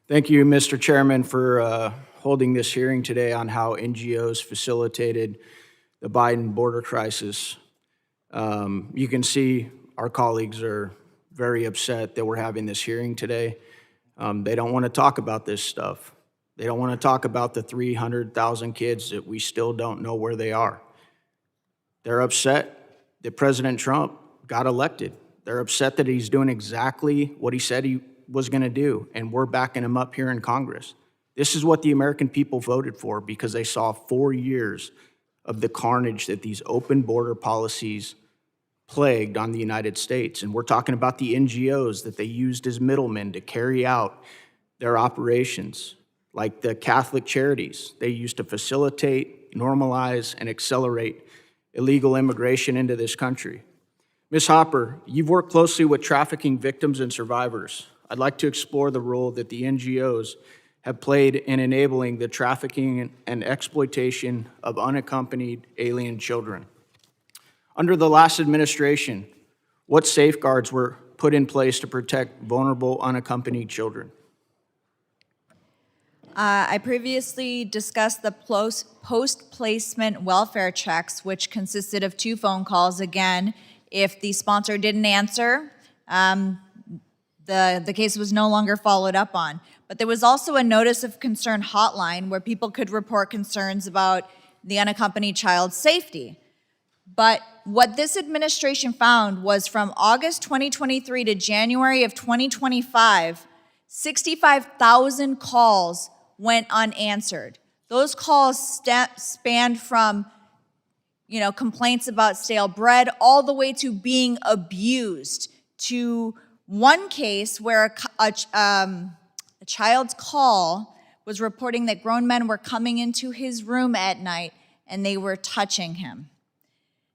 Thank you, Mr. Chairman, for holding this hearing today on how NGOs facilitated the Biden border crisis. You can see our colleagues are very upset that we're having this hearing today. They don't want to talk about this stuff. They don't want to talk about the 300,000 kids that we still don't know where they are. They're upset that President Trump got elected. They're upset that he's doing exactly what he said he was going to do, and we're backing him up here in Congress. This is what the American people voted for because they saw 4 years of the carnage that these open border policies plagued on the United States. And we're talking about the NGOs that they used as middlemen to carry out their operations, like the Catholic charities they used to facilitate, normalize, and accelerate illegal immigration into this country. Ms. Hopper, you've worked closely with trafficking victims and survivors. I'd like to explore the role that the NGOs have played in enabling the trafficking and exploitation of unaccompanied alien children. Under the last administration, what safeguards were put in place to protect vulnerable unaccompanied children? I previously discussed the post-placement welfare checks, which consisted of 2 phone calls. Again, if the sponsor didn't answer, the case was no longer followed up on. But there was also a notice of concern hotline where people could report concerns about the unaccompanied child's safety. But what this administration found was from August 2023 to January of 2025, 65,000 calls went unanswered. Those calls spanned from complaints about stale bread all the way to being abused, to one case where a child's call was reporting that grown men were coming into his room at night and they were touching him.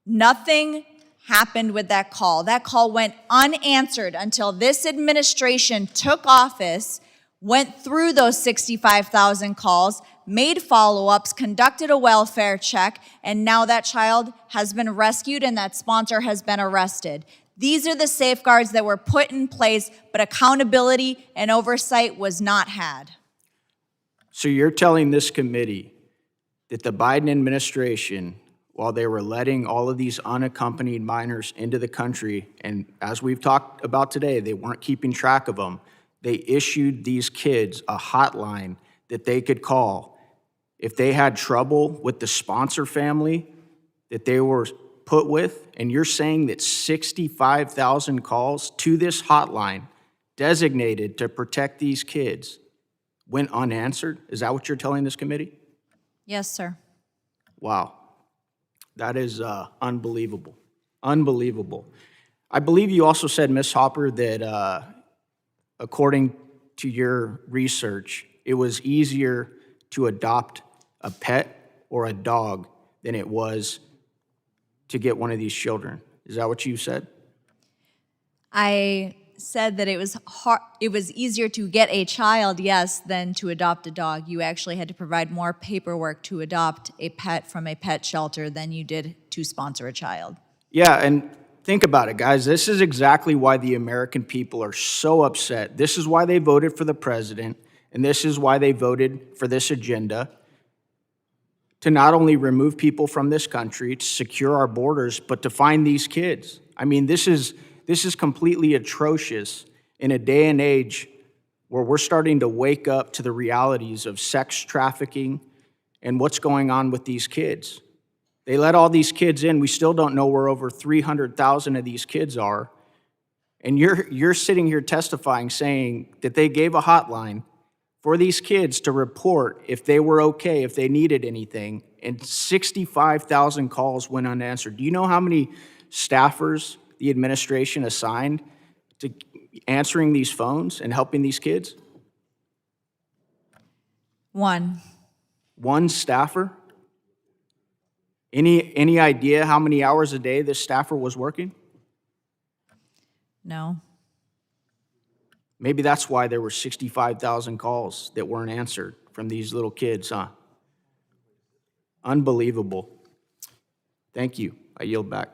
Nothing happened with that call. That call went unanswered until this administration took office, went through those 65,000 calls, made follow-ups, conducted a welfare check, and now that child has been rescued and that sponsor has been arrested. These are the safeguards that were put in place, but accountability and oversight was not had. So you're telling this committee that the Biden administration, while they were letting all of these unaccompanied minors into the country, and as we've talked about today, they weren't keeping track of them, they issued these kids a hotline that they could call if they had trouble with the sponsor family that they were put with. And you're saying that 65,000 calls to this hotline designated to protect these kids went unanswered? Is that what you're telling this committee? Yes, sir. Wow. That is unbelievable. Unbelievable. I believe you also said, Ms. Hopper, that according to your research, it was easier to adopt a pet or a dog than it was to get one of these children. Is that what you said? I said that it was easier to get a child, yes, than to adopt a dog. You actually had to provide more paperwork to adopt a pet from a pet shelter than you did to sponsor a child. Yeah, and think about it, guys. This is exactly why the American people are so upset. This is why they voted for the president, and this is why they voted for this agenda, to not only remove people from this country, to secure our borders, but to find these kids. I mean, this is completely atrocious in a day and age where we're starting to wake up to the realities of sex trafficking and what's going on with these kids. They let all these kids in. We still don't know where over 300,000 of these kids are. And you're sitting here testifying, saying that they gave a hotline for these kids to report if they were okay, if they needed anything, and 65,000 calls went unanswered. Do you know how many staffers the administration assigned to answering these phones and helping these kids? One staffer? Any idea how many hours a day this staffer was working? No. Maybe that's why there were 65,000 calls that weren't answered from these little kids, huh? Unbelievable. Thank you. I yield back.